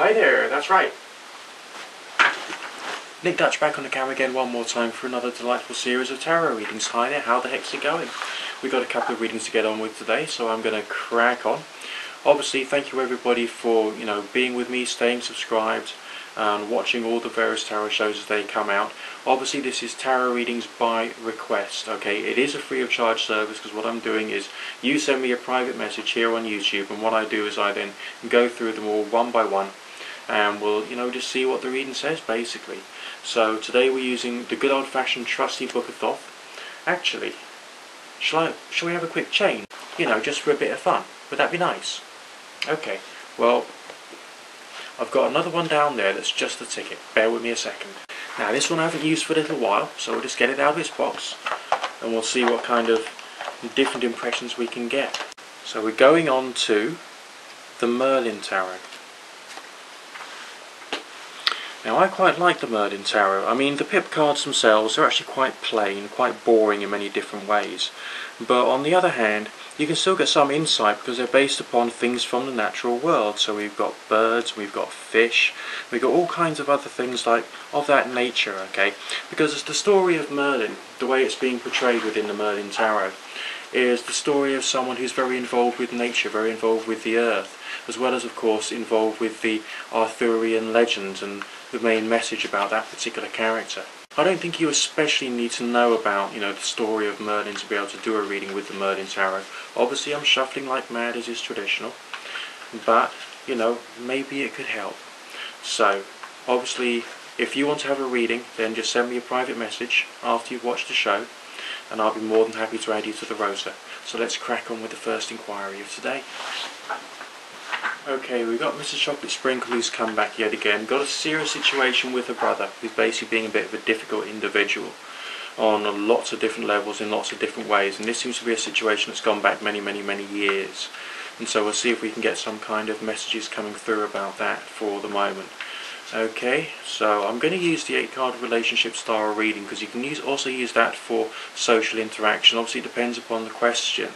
Hi there, that's right. Nick Dutch back on the camera again one more time for another delightful series of tarot readings. Hi there, how the heck's it going? We've got a couple of readings to get on with today, so I'm going to crack on. Obviously, thank you everybody for, being with me, staying subscribed, and watching all the various tarot shows as they come out. Obviously, this is tarot readings by request, okay? It is a free of charge service because what I'm doing is you send me a private message here on YouTube, and what I do is I then go through them all one by one, and we'll, just see what the reading says, basically. So today we're using the good old-fashioned trusty Book of Thoth. Actually, shall we have a quick change? Just for a bit of fun. Would that be nice? Okay, well, I've got another one down there that's just the ticket. Bear with me a second. Now this one I haven't used for a little while, so we'll just get it out of its box and we'll see what kind of different impressions we can get. So we're going on to the Merlin Tarot. Now I quite like the Merlin Tarot. I mean, the pip cards themselves are actually quite plain, quite boring in many different ways. But on the other hand, you can still get some insight because they're based upon things from the natural world. So we've got birds, we've got fish, we've got all kinds of other things like of that nature, okay? Because it's the story of Merlin, the way it's being portrayed within the Merlin Tarot, is the story of someone who's very involved with nature, very involved with the earth, as well as, of course, involved with the Arthurian legends and the main message about that particular character. I don't think you especially need to know about, the story of Merlin to be able to do a reading with the Merlin Tarot. Obviously, I'm shuffling like mad as is traditional, but, maybe it could help. So, obviously, if you want to have a reading, then just send me a private message after you've watched the show, and I'll be more than happy to add you to the rota. So let's crack on with the first inquiry of today. Okay, we've got Mr. Chocolate Sprinkle who's come back yet again. Got a serious situation with a brother who's basically being a bit of a difficult individual on lots of different levels in lots of different ways, and this seems to be a situation that's gone back many years, and so we'll see if we can get some kind of messages coming through about that for the moment. Okay, so I'm going to use the 8-card relationship style reading because you can also use that for social interaction. Obviously it depends upon the question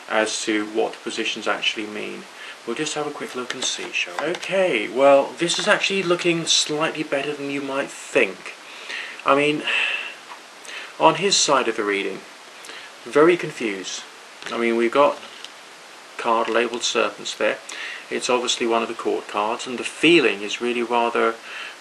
as to what the positions actually mean. We'll just have a quick look and see, shall we? Okay, well, this is actually looking slightly better than you might think. I mean, on his side of the reading, very confused. I mean, we've got card labelled Serpents there. It's obviously one of the court cards, and the feeling is really rather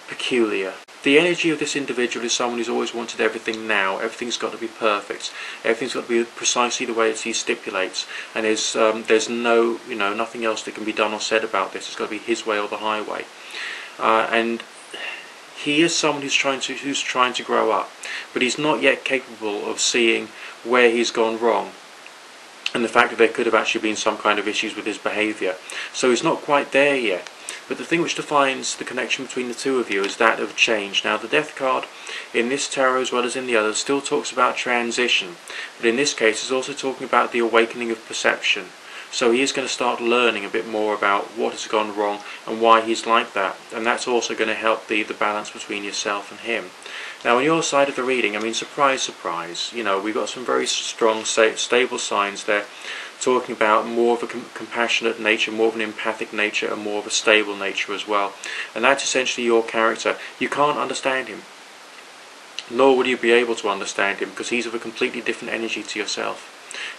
peculiar. The energy of this individual is someone who's always wanted everything now. Everything's got to be perfect. Everything's got to be precisely the way that he stipulates. And there's no, nothing else that can be done or said about this. It's got to be his way or the highway. And he is someone who's trying to grow up, but he's not yet capable of seeing where he's gone wrong, and the fact that there could have actually been some kind of issues with his behaviour. So he's not quite there yet. But the thing which defines the connection between the two of you is that of change. Now the Death card in this tarot as well as in the others still talks about transition, but in this case it's also talking about the awakening of perception. So he is going to start learning a bit more about what has gone wrong and why he's like that, and that's also going to help the balance between yourself and him. Now on your side of the reading, I mean, surprise, surprise, we've got some very strong, stable signs there, talking about more of a compassionate nature, more of an empathic nature, and more of a stable nature as well. And that's essentially your character. You can't understand him, nor will you be able to understand him, because he's of a completely different energy to yourself.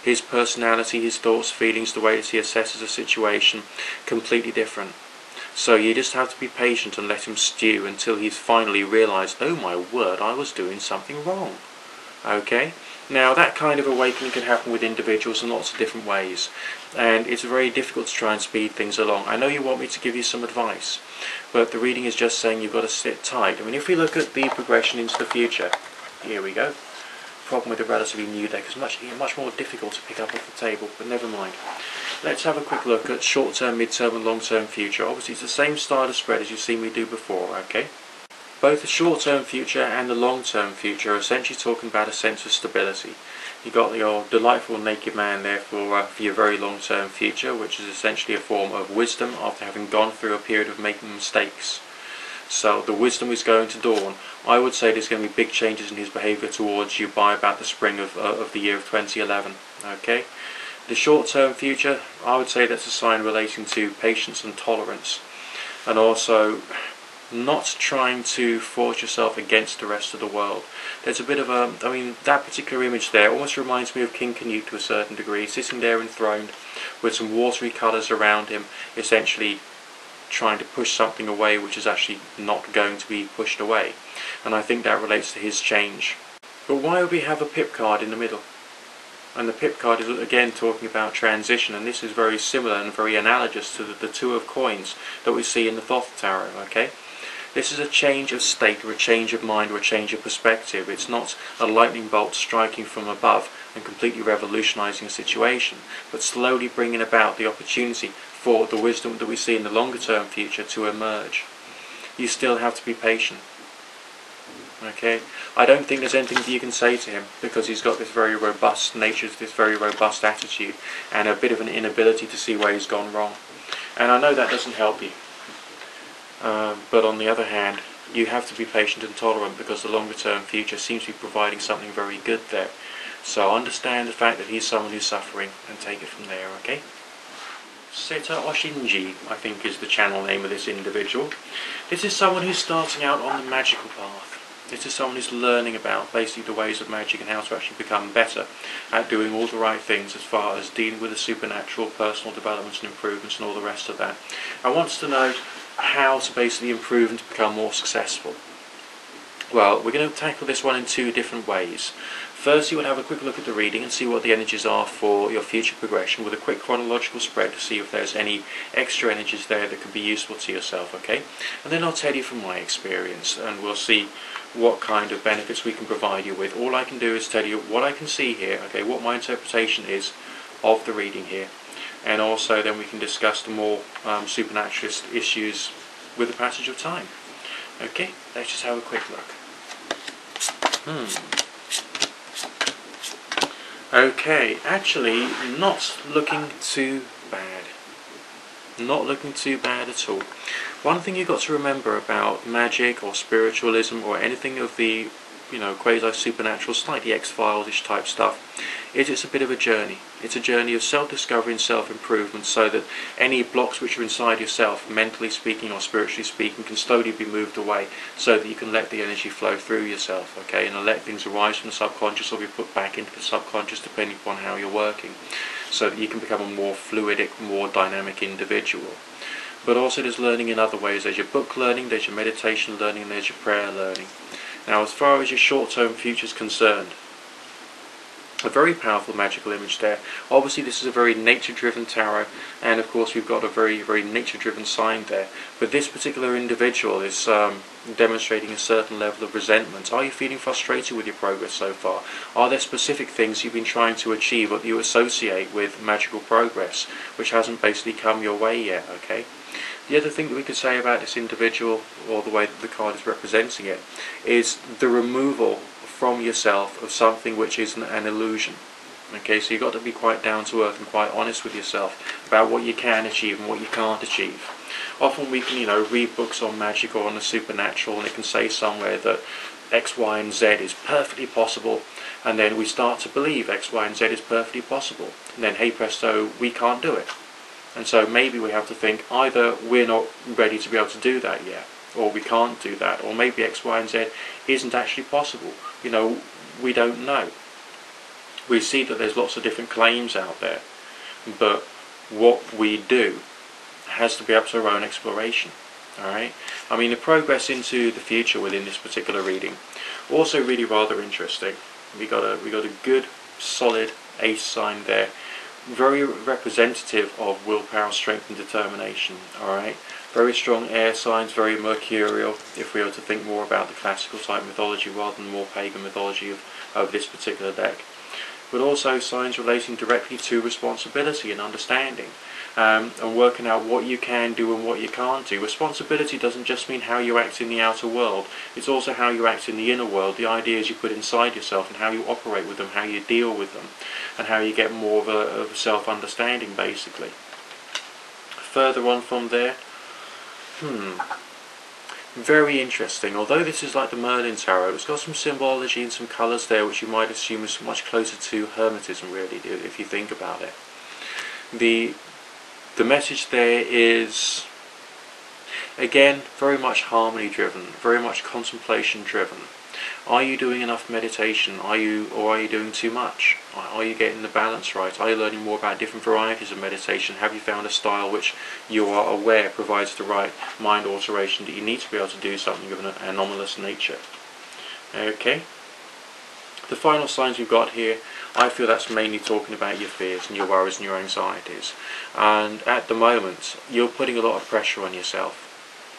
His personality, his thoughts, feelings, the way that he assesses a situation, completely different. So you just have to be patient and let him stew until he's finally realised, oh my word, I was doing something wrong. Okay? Now that kind of awakening can happen with individuals in lots of different ways, and it's very difficult to try and speed things along. I know you want me to give you some advice, but the reading is just saying you've got to sit tight. I mean, if we look at the progression into the future, here we go. Problem with a relatively new deck is much more difficult to pick up off the table, but never mind. Let's have a quick look at short-term, mid-term and long-term future. Obviously it's the same style of spread as you've seen me do before, okay? Both the short-term future and the long-term future are essentially talking about a sense of stability. You've got your delightful naked man there for your very long-term future, which is essentially a form of wisdom after having gone through a period of making mistakes. So the wisdom is going to dawn. I would say there's going to be big changes in his behaviour towards you by about the spring of the year of 2011. Okay? The short-term future, I would say that's a sign relating to patience and tolerance. and also not trying to force yourself against the rest of the world. There's a bit of a, I mean, that particular image there almost reminds me of King Canute to a certain degree, sitting there enthroned with some watery colours around him, essentially trying to push something away which is actually not going to be pushed away. And I think that relates to his change. But why would we have a pip card in the middle? And the pip card is again talking about transition, and this is very similar and very analogous to the two of coins that we see in the Thoth Tarot, okay? This is a change of state, or a change of mind, or a change of perspective. It's not a lightning bolt striking from above and completely revolutionising a situation, but slowly bringing about the opportunity for the wisdom that we see in the longer term future to emerge. You still have to be patient. Okay, I don't think there's anything that you can say to him, because he's got this very robust nature, this very robust attitude, and a bit of an inability to see where he's gone wrong. And I know that doesn't help you. But on the other hand, you have to be patient and tolerant, because the longer term future seems to be providing something very good there. So understand the fact that he's someone who's suffering, and take it from there, okay? Seta Oshinji, I think, is the channel name of this individual. This is someone who's starting out on the magical path. This is someone who's learning about basically the ways of magic and how to actually become better at doing all the right things as far as dealing with the supernatural, personal developments and improvements and all the rest of that. And wants to know how to basically improve and to become more successful. Well, we're going to tackle this one in two different ways. Firstly, we'll have a quick look at the reading and see what the energies are for your future progression with a quick chronological spread to see if there's any extra energies there that could be useful to yourself, okay? And then I'll tell you from my experience, and we'll see what kind of benefits we can provide you with. All I can do is tell you what I can see here, okay, what my interpretation is of the reading here, and also then we can discuss the more supernaturalist issues with the passage of time. Okay, let's just have a quick look. Okay, actually not looking too bad. Not looking too bad at all. One thing you've got to remember about magic or spiritualism or anything of the, quasi-supernatural, slightly X-Files-ish type stuff, is it's a bit of a journey. It's a journey of self-discovery and self-improvement, so that any blocks which are inside yourself, mentally speaking or spiritually speaking, can slowly be moved away, so that you can let the energy flow through yourself, okay, and let things arise from the subconscious or be put back into the subconscious depending upon how you're working, so that you can become a more fluidic, more dynamic individual. But also there's learning in other ways. There's your book learning, there's your meditation learning, and there's your prayer learning. Now, as far as your short-term future is concerned, a very powerful magical image there. Obviously this is a very nature-driven tarot, and of course we've got a very, very nature-driven sign there. But this particular individual is demonstrating a certain level of resentment. Are you feeling frustrated with your progress so far? Are there specific things you've been trying to achieve or that you associate with magical progress, which hasn't basically come your way yet, okay? The other thing that we could say about this individual, or the way that the card is representing it, is the removal from yourself of something which is an illusion. Okay, so you've got to be quite down to earth and quite honest with yourself about what you can achieve and what you can't achieve. Often we can, read books on magic or on the supernatural, and it can say somewhere that X, Y, and Z is perfectly possible, and then we start to believe X, Y, and Z is perfectly possible, and then hey presto, we can't do it. And so maybe we have to think either we're not ready to be able to do that yet, or we can't do that, or maybe X, Y, and Z isn't actually possible. We don't know. We see that there's lots of different claims out there, but what we do has to be up to our own exploration. Alright? I mean, the progress into the future within this particular reading, also really rather interesting. We got a good, solid ace sign there, very representative of willpower, strength and determination. Alright? Very strong air signs, very mercurial, if we were to think more about the classical type mythology rather than more pagan mythology of this particular deck. But also signs relating directly to responsibility and understanding, and working out what you can do and what you can't do. Responsibility doesn't just mean how you act in the outer world, it's also how you act in the inner world, the ideas you put inside yourself and how you operate with them, how you deal with them, and how you get more of a self-understanding, basically. Further on from there, very interesting. Although this is like the Merlin Tarot, it's got some symbology and some colours there which you might assume is much closer to Hermetism, really, if you think about it. The message there is, Again, very much harmony driven, very much contemplation driven. Are you doing enough meditation? Or are you doing too much? Are you getting the balance right? Are you learning more about different varieties of meditation? Have you found a style which you are aware provides the right mind alteration that you need to be able to do something of an anomalous nature? Okay. The final signs we've got here, I feel that's mainly talking about your fears and your worries and your anxieties. And at the moment, you're putting a lot of pressure on yourself,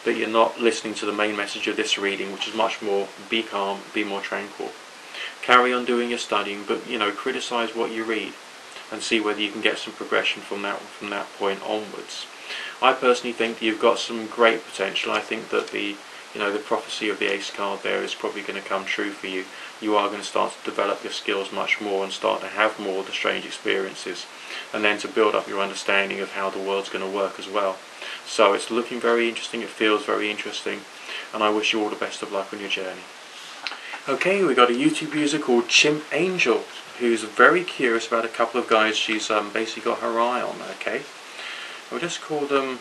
that you're not listening to the main message of this reading, which is much more be calm, be more tranquil. Carry on doing your studying, but criticize what you read and see whether you can get some progression from that point onwards. I personally think that you've got some great potential. I think that the prophecy of the Ace card there is probably going to come true for you. You are going to start to develop your skills much more and start to have more of the strange experiences, and then to build up your understanding of how the world's going to work as well. So it's looking very interesting, it feels very interesting, and I wish you all the best of luck on your journey. Okay, we got a YouTube user called Chimp Angel, who's very curious about a couple of guys she's basically got her eye on. Okay, we'll just call them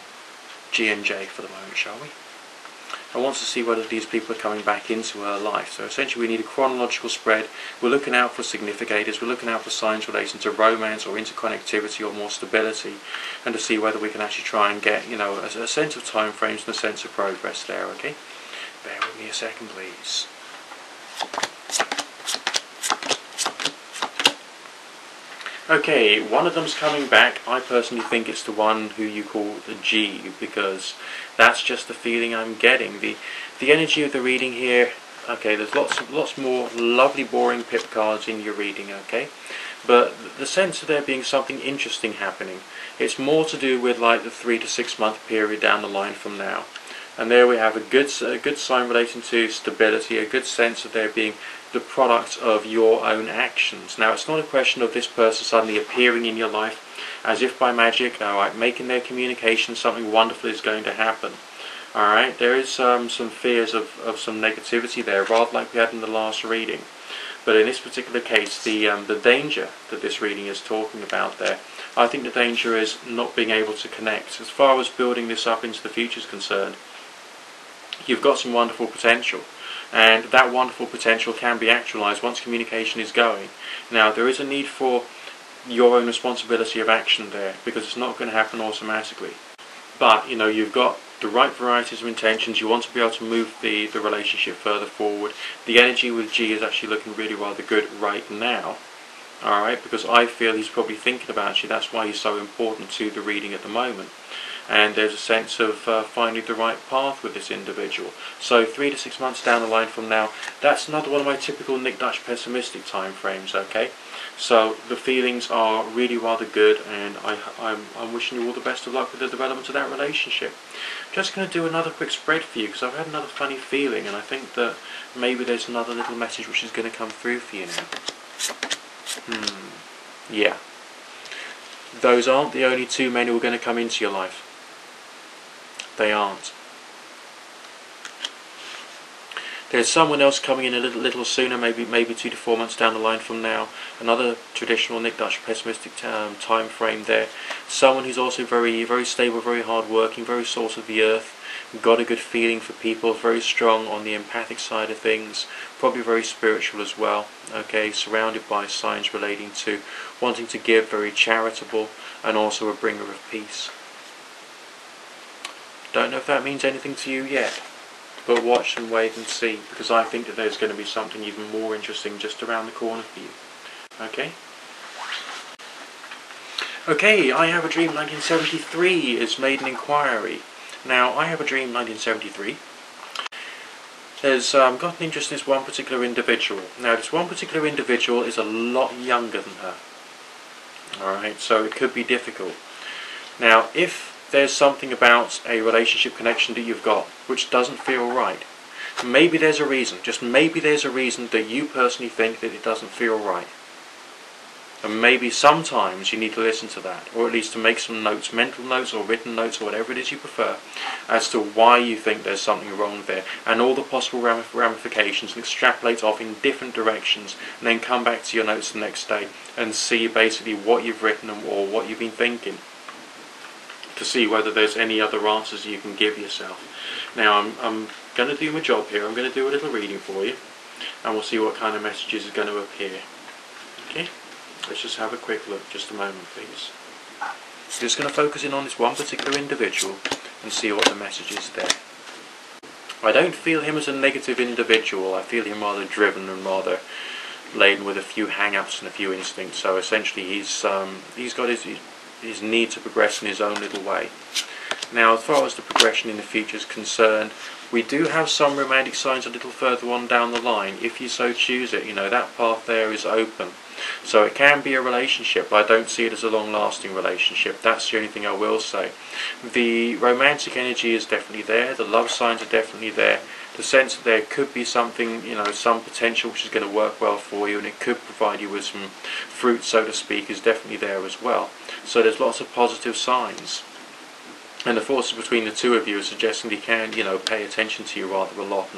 G and J for the moment, shall we? I want to see whether these people are coming back into her life. So essentially we need a chronological spread. We're looking out for significators, we're looking out for signs relating to romance or interconnectivity or more stability, and to see whether we can actually try and get a sense of time frames and a sense of progress there. Okay, bear with me a second please. Okay, one of them's coming back. I personally think it's the one who you call the G, because that's just the feeling I'm getting. The energy of the reading here. Okay, there's lots more lovely boring pip cards in your reading. Okay, but the sense of there being something interesting happening. It's more to do with like the 3 to 6 month period down the line from now. And there we have a good sign relating to stability, a good sense of there being the product of your own actions. Now, it's not a question of this person suddenly appearing in your life as if by magic, alright, making their communication something wonderful is going to happen. Alright, there is some fears of some negativity there, rather like we had in the last reading. But in this particular case, the danger that this reading is talking about there, I think the danger is not being able to connect. As far as building this up into the future is concerned, you've got some wonderful potential, and that wonderful potential can be actualized once communication is going. Now, there is a need for your own responsibility of action there, because it's not going to happen automatically. But you've got the right varieties of intentions. You want to be able to move the relationship further forward. The energy with G is actually looking really rather good right now. Alright, because I feel he's probably thinking about you. That's why he's so important to the reading at the moment. And there's a sense of finding the right path with this individual. So 3 to 6 months down the line from now, that's another one of my typical Nick Dutch pessimistic time frames. Okay, so the feelings are really rather good, and I'm wishing you all the best of luck with the development of that relationship. Just going to do another quick spread for you, because I've had another funny feeling, and I think that maybe there's another little message which is going to come through for you now. Yeah. Those aren't the only two men who are going to come into your life. They aren't. There's someone else coming in a little sooner, maybe 2 to 4 months down the line from now. Another traditional Nick Dutch pessimistic time frame there. Someone who's also very, very stable, very hard working, very salt of the earth. Got a good feeling for people, very strong on the empathic side of things, probably very spiritual as well. Okay, surrounded by signs relating to wanting to give, very charitable, and also a bringer of peace. Don't know if that means anything to you yet, but watch and wait and see, because I think that there's going to be something even more interesting just around the corner for you. Okay? Okay, I Have a Dream 1973 has made an inquiry. Now, I Have a Dream 1973 has got an interest in this one particular individual. Now, this one particular individual is a lot younger than her. Alright, so it could be difficult. Now, if there's something about a relationship connection that you've got which doesn't feel right, maybe there's a reason, just maybe there's a reason that you personally think that it doesn't feel right. And maybe sometimes you need to listen to that, or at least to make some notes, mental notes or written notes or whatever it is you prefer, as to why you think there's something wrong there, and all the possible ramifications, and extrapolate off in different directions, and then come back to your notes the next day and see basically what you've written or what you've been thinking. to see whether there's any other answers you can give yourself. Now I'm going to do my job here. I'm going to do a little reading for you, and we'll see what kind of messages are going to appear. Okay, let's just have a quick look. Just a moment, please. Just going to focus in on this one particular individual and see what the message is there. I don't feel him as a negative individual. I feel him rather driven and rather laden with a few hang-ups and a few instincts. So essentially he's got his need to progress in his own little way. Now, as far as the progression in the future is concerned, we do have some romantic signs a little further on down the line, if you so choose it. You know, that path there is open. So it can be a relationship, but I don't see it as a long-lasting relationship. That's the only thing I will say. The romantic energy is definitely there. The love signs are definitely there. The sense that there could be something, you know, some potential which is going to work well for you and it could provide you with some fruit, so to speak, is definitely there as well. So there's lots of positive signs. And the forces between the two of you are suggesting he can, you know, pay attention to you rather a lot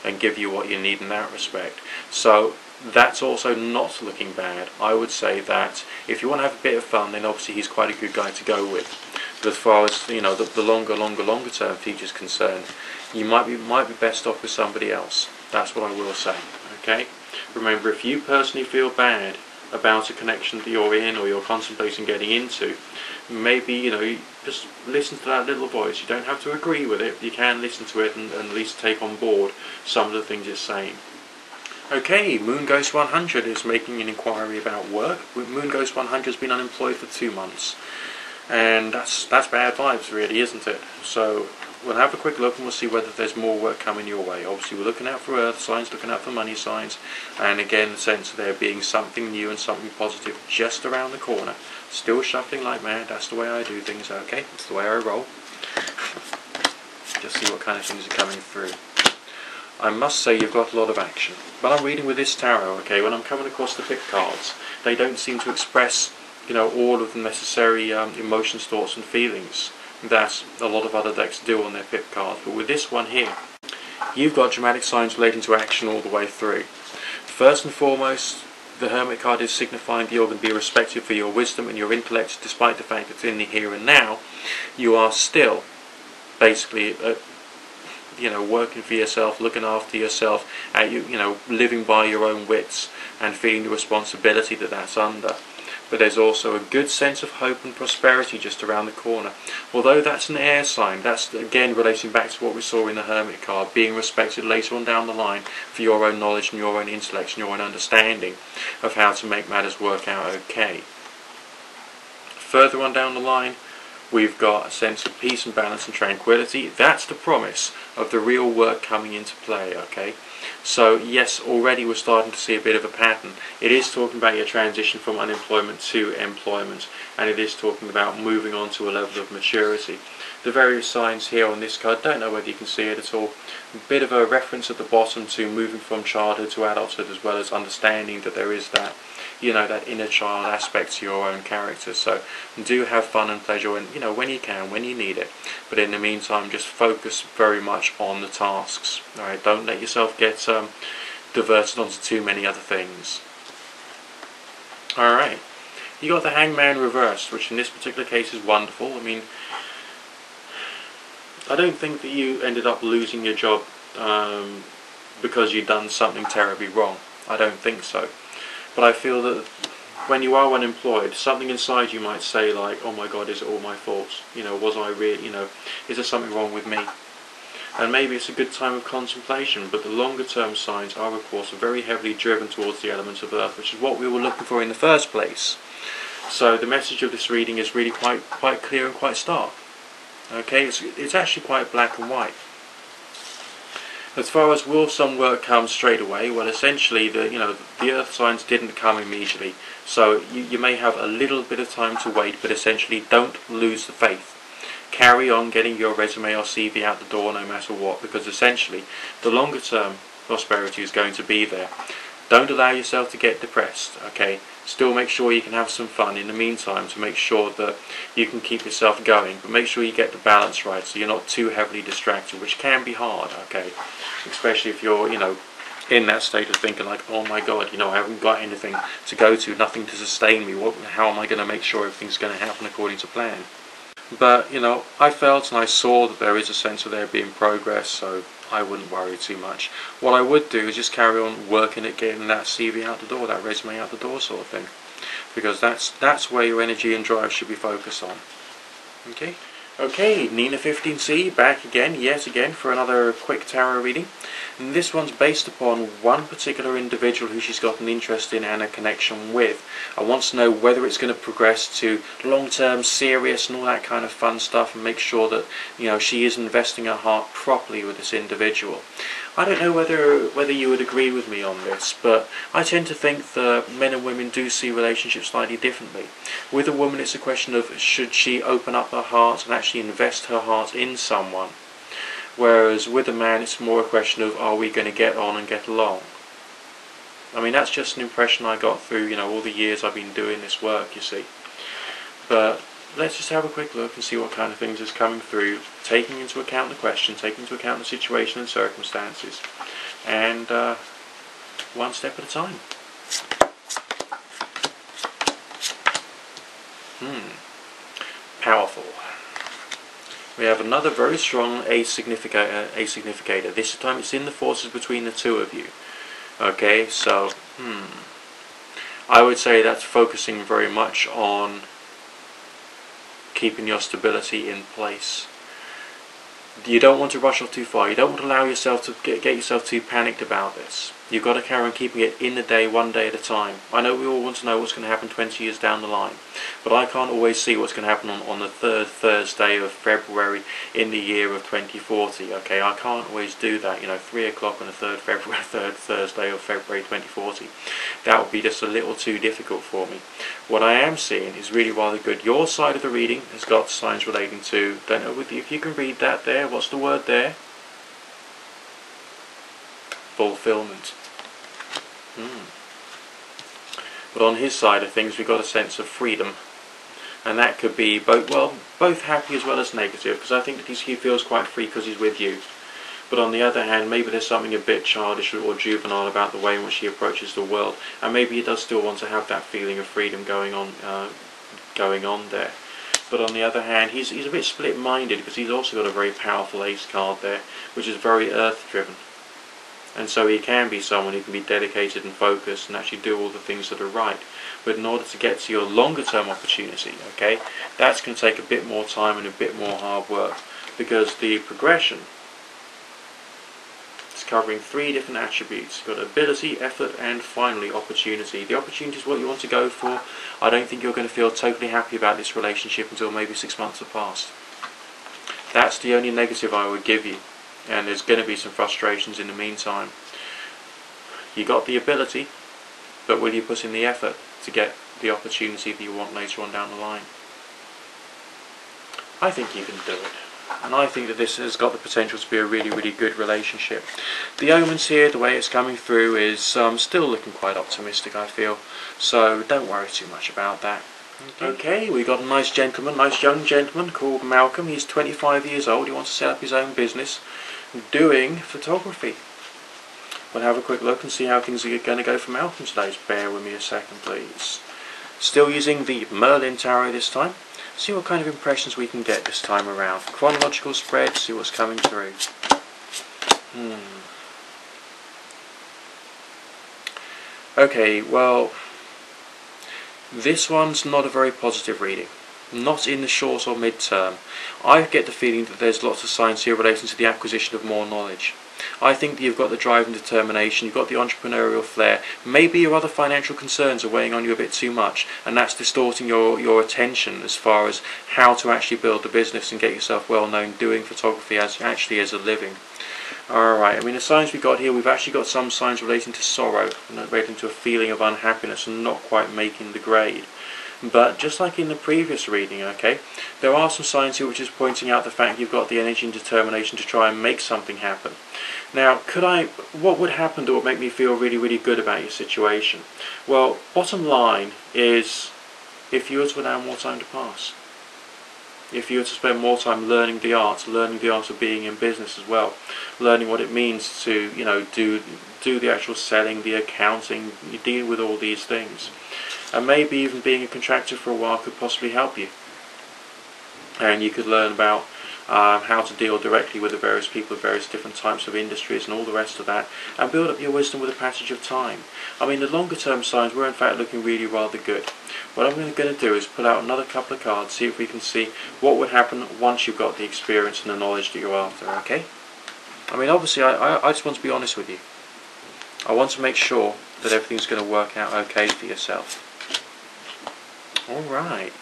and give you what you need in that respect. So that's also not looking bad. I would say that if you want to have a bit of fun, then obviously he's quite a good guy to go with. But as far as, you know, the longer term future is concerned, you might be best off with somebody else. That's what I will say. Okay. Remember, if you personally feel bad about a connection that you're in or you're contemplating getting into, maybe, you know, you just listen to that little voice. You don't have to agree with it, but you can listen to it and at least take on board some of the things it's saying. Okay, Moonghost 100 is making an inquiry about work. Moonghost 100 has been unemployed for 2 months, and that's bad vibes, really, isn't it? So we'll have a quick look and we'll see whether there's more work coming your way. Obviously we're looking out for earth signs, looking out for money signs, and again the sense of there being something new and something positive just around the corner. Still shuffling like mad. That's the way I do things. Okay, that's the way I roll. Just see what kind of things are coming through. I must say you've got a lot of action. But I'm reading with this tarot, okay, when I'm coming across the pip cards, they don't seem to express, you know, all of the necessary emotions, thoughts and feelings that a lot of other decks do on their pip cards. But with this one here, you've got dramatic signs relating to action all the way through. First and foremost, the Hermit card is signifying that you're going to be respected for your wisdom and your intellect, despite the fact that in the here and now, you are still basically you know, working for yourself, looking after yourself, you know, living by your own wits and feeling the responsibility that that's under. But there's also a good sense of hope and prosperity just around the corner. Although that's an air sign, that's again relating back to what we saw in the Hermit card, being respected later on down the line for your own knowledge and your own intellect and your own understanding of how to make matters work out okay. Further on down the line, we've got a sense of peace and balance and tranquility. That's the promise of the real work coming into play, okay? So yes, already we're starting to see a bit of a pattern. It is talking about your transition from unemployment to employment, and it is talking about moving on to a level of maturity. The various signs here on this card, don't know whether you can see it at all. A bit of a reference at the bottom to moving from childhood to adulthood, as well as understanding that there is that, you know, that inner child aspect to your own character. So do have fun and pleasure when, you know, when you can, when you need it. But in the meantime, just focus very much on the tasks. Alright, don't let yourself get diverted onto too many other things. Alright, you got the Hangman reversed, which in this particular case is wonderful. I mean, I don't think that you ended up losing your job because you'd done something terribly wrong. I don't think so. But I feel that when you are unemployed, something inside you might say like, oh my God, is it all my fault? You know, was I really, you know, is there something wrong with me? And maybe it's a good time of contemplation, but the longer term signs are of course very heavily driven towards the elements of earth, which is what we were looking for in the first place. So the message of this reading is really quite clear and quite stark. Okay, it's actually quite black and white. As far as will some work come straight away, well, essentially the earth signs didn't come immediately, so you may have a little bit of time to wait, but essentially don't lose the faith. Carry on getting your resume or CV out the door no matter what, because essentially the longer term prosperity is going to be there. Don't allow yourself to get depressed, okay? Still make sure you can have some fun in the meantime to make sure that you can keep yourself going, but make sure you get the balance right so you're not too heavily distracted, which can be hard, okay? Especially if you're, you know, in that state of thinking like, oh my God, you know, I haven't got anything to go to, nothing to sustain me, how am I going to make sure everything's going to happen according to plan? But, you know, I felt and I saw that there is a sense of there being progress, so I wouldn't worry too much. What I would do is just carry on working at getting that CV out the door, that resume out the door sort of thing. Because that's where your energy and drive should be focused on. Okay? Okay, Nina 15C back again, yet again, for another quick tarot reading. And this one's based upon one particular individual who she's got an interest in and a connection with. I want to know whether it's going to progress to long-term, serious, and all that kind of fun stuff, and make sure that, you know, she is investing her heart properly with this individual. I don't know whether you would agree with me on this, but I tend to think that men and women do see relationships slightly differently. With a woman, it's a question of should she open up her heart and actually invest her heart in someone, whereas with a man, it's more a question of are we going to get on and get along. I mean, that's just an impression I got through, you know, all the years I've been doing this work, you see. But let's just have a quick look and see what kind of things is coming through, taking into account the question, taking into account the situation and circumstances, and one step at a time. Powerful. We have another very strong ace significator. This time it's in the forces between the two of you. Okay, so I would say that's focusing very much on keeping your stability in place. You don't want to rush off too far. You don't want to allow yourself to get yourself too panicked about this. You've got to carry on keeping it in the day, one day at a time. I know we all want to know what's going to happen 20 years down the line, but I can't always see what's going to happen on the third Thursday of February in the year of 2040. Okay, I can't always do that. You know, 3 o'clock on the third Thursday of February 2040. That would be just a little too difficult for me. What I am seeing is really rather good. Your side of the reading has got signs relating to, don't know if you can read that there. What's the word there? Fulfillment. But on his side of things, we've got a sense of freedom, and that could be both happy as well as negative, because I think that he feels quite free because he's with you. But on the other hand, maybe there's something a bit childish or juvenile about the way in which he approaches the world, and maybe he does still want to have that feeling of freedom going on there. But on the other hand, he's a bit split-minded, because he's also got a very powerful ace card there, which is very earth-driven. And so he can be someone who can be dedicated and focused and actually do all the things that are right. But in order to get to your longer term opportunity, okay, that's going to take a bit more time and a bit more hard work, because the progression is covering 3 different attributes. You've got ability, effort, and finally opportunity. The opportunity is what you want to go for. I don't think you're going to feel totally happy about this relationship until maybe 6 months have passed. That's the only negative I would give you. And there's going to be some frustrations in the meantime. You got the ability, but will you put in the effort to get the opportunity that you want later on down the line? I think you can do it. And I think that this has got the potential to be a really, really good relationship. The omens here, the way it's coming through, is still looking quite optimistic, I feel. So don't worry too much about that. Okay, we got a nice young gentleman called Malcolm. He's 25 years old. He wants to set up his own business doing photography. We'll have a quick look and see how things are going to go for Malcolm today. Just bear with me a second, please. Still using the Merlin Tarot this time. See what kind of impressions we can get this time around. Chronological spread, see what's coming through. Okay, well, this one's not a very positive reading. Not in the short or mid-term. I get the feeling that there's lots of signs here relating to the acquisition of more knowledge. I think that you've got the drive and determination, you've got the entrepreneurial flair. Maybe your other financial concerns are weighing on you a bit too much, and that's distorting your attention as far as how to actually build the business and get yourself well known doing photography as a living. Alright, I mean the signs we've got here, we've actually got some signs relating to sorrow, relating to a feeling of unhappiness and not quite making the grade. But just like in the previous reading, okay, there are some signs here which is pointing out the fact you've got the energy and determination to try and make something happen. Now, what would happen that would make me feel really, really good about your situation? Well, bottom line is, if you were to allow more time to pass, if you were to spend more time learning the art of being in business as well, learning what it means to, you know, do the actual selling, the accounting, you deal with all these things. And maybe even being a contractor for a while could possibly help you. and you could learn about how to deal directly with the various people of various different types of industries and all the rest of that, and build up your wisdom with the passage of time. I mean, the longer term signs were in fact looking really rather good. What I'm going to do is pull out another couple of cards, see if we can see what would happen once you've got the experience and the knowledge that you're after, okay? I mean, obviously, I just want to be honest with you. I want to make sure that everything's going to work out okay for yourself. Alright.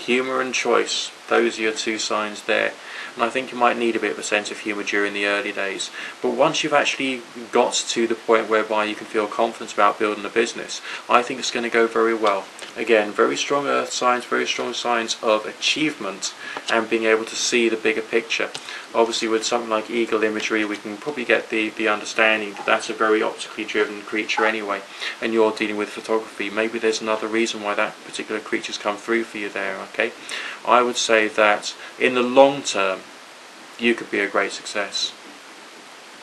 Humour and choice, those are your two signs there. And I think you might need a bit of a sense of humour during the early days. But once you've actually got to the point whereby you can feel confident about building a business, I think it's going to go very well. Again, very strong earth signs, very strong signs of achievement and being able to see the bigger picture. Obviously with something like eagle imagery, we can probably get the understanding that that's a very optically driven creature anyway, and you're dealing with photography. Maybe there's another reason why that particular creature's come through for you there, okay? I would say that in the long term, you could be a great success.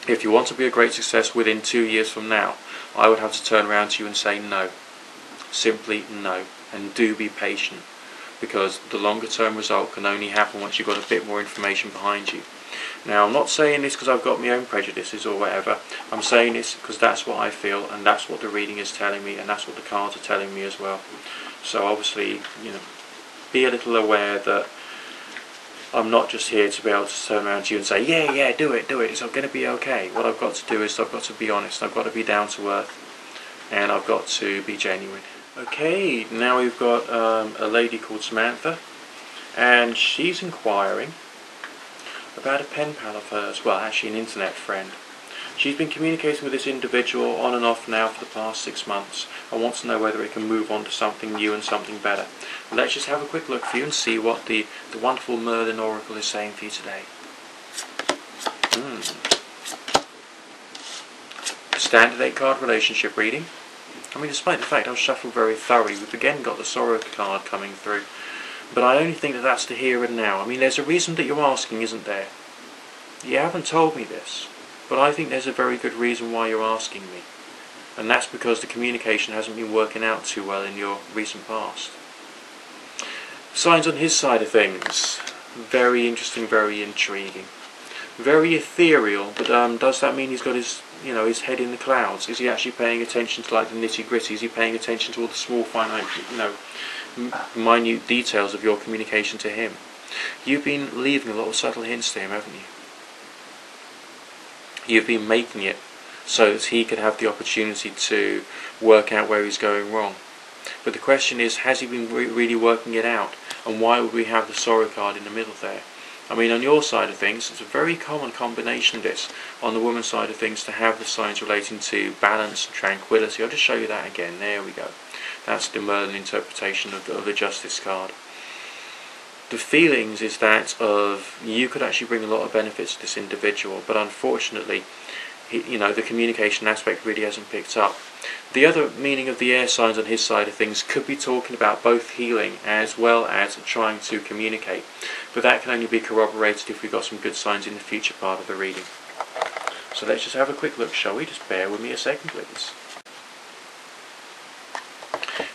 If you want to be a great success within 2 years from now, I would have to turn around to you and say no. Simply no. And do be patient, because the longer term result can only happen once you've got a bit more information behind you. Now, I'm not saying this because I've got my own prejudices or whatever. I'm saying this because that's what I feel, and that's what the reading is telling me, and that's what the cards are telling me as well. So obviously, you know, be a little aware that I'm not just here to be able to turn around to you and say, yeah, do it, it's going to be okay. What I've got to do is I've got to be honest, I've got to be down to earth, and I've got to be genuine. Okay, now we've got a lady called Samantha, and she's inquiring about a pen pal of hers, well actually an internet friend. She's been communicating with this individual on and off now for the past 6 months and wants to know whether it can move on to something new and something better. Let's just have a quick look for you and see what the wonderful Merlin Oracle is saying for you today. Standard 8 card relationship reading. I mean, despite the fact I've shuffled very thoroughly, we've again got the Sorrow card coming through. But I only think that that's the here and now. I mean, there's a reason that you're asking, isn't there? You haven't told me this, but I think there's a very good reason why you're asking me. And that's because the communication hasn't been working out too well in your recent past. Signs on his side of things. Very interesting, very intriguing. Very ethereal, but does that mean he's got his, his head in the clouds? Is he actually paying attention to like the nitty-gritty? Is he paying attention to all the small, finite, minute details of your communication to him? You've been leaving a lot of subtle hints to him, haven't you? You've been making it so that he could have the opportunity to work out where he's going wrong. But the question is, has he been really working it out? And why would we have the Sorrow card in the middle there? I mean, on your side of things, it's a very common combination, this, on the woman's side of things, to have the signs relating to balance and tranquility. I'll just show you that again. There we go. That's the Merlin interpretation of the Justice card. The feelings is that of you could actually bring a lot of benefits to this individual, but unfortunately, the communication aspect really hasn't picked up. The other meaning of the air signs on his side of things could be talking about both healing as well as trying to communicate, but that can only be corroborated if we've got some good signs in the future part of the reading. So let's just have a quick look, shall we? Just bear with me a second, please.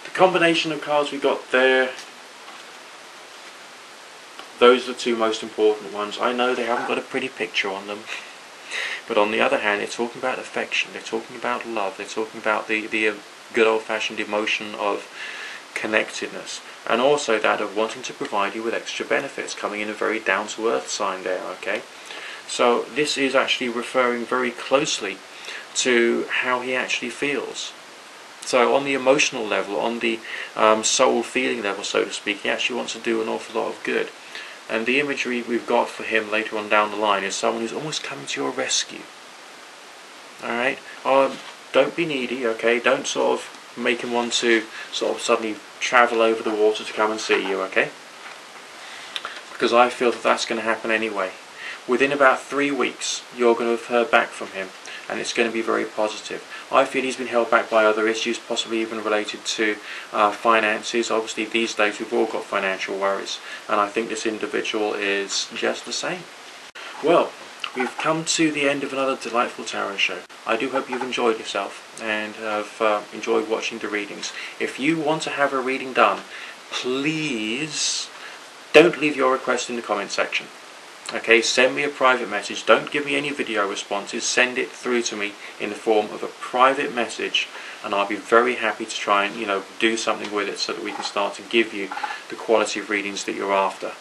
The combination of cards we got there, those are the two most important ones. I know they haven't got a pretty picture on them, but on the other hand, they're talking about affection, they're talking about love, they're talking about the good old-fashioned emotion of connectedness, and also that of wanting to provide you with extra benefits, coming in a very down-to-earth sign there, okay? So this is actually referring very closely to how he actually feels. So on the emotional level, on the soul feeling level, so to speak, he actually wants to do an awful lot of good. And the imagery we've got for him later on down the line is someone who's almost coming to your rescue. Alright? Don't be needy, okay? Don't sort of make him want to sort of suddenly travel over the water to come and see you, okay? Because I feel that that's going to happen anyway. Within about 3 weeks, you're going to have heard back from him, and it's going to be very positive. I feel he's been held back by other issues, possibly even related to finances. Obviously, these days we've all got financial worries, and I think this individual is just the same. Well, we've come to the end of another delightful tarot show. I do hope you've enjoyed yourself and have enjoyed watching the readings. If you want to have a reading done, please don't leave your request in the comment section. Okay, send me a private message. Don't give me any video responses. Send it through to me in the form of a private message, and I'll be very happy to try and do something with it so that we can start to give you the quality of readings that you're after.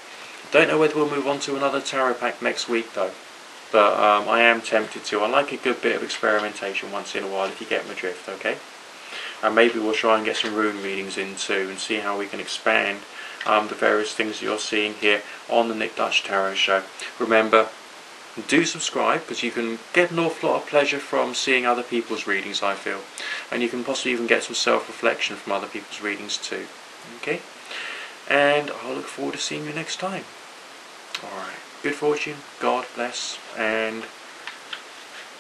Don't know whether we'll move on to another tarot pack next week though, but I am tempted to. I like a good bit of experimentation once in a while, if you get my drift. Okay, and maybe we'll try and get some rune readings in too, and see how we can expand the various things that you're seeing here on the Nick Dutch Tarot Show. Remember, do subscribe, because you can get an awful lot of pleasure from seeing other people's readings, I feel, and you can possibly even get some self-reflection from other people's readings too. Okay, and I'll look forward to seeing you next time. Alright, good fortune, God bless, and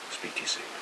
speak to you soon.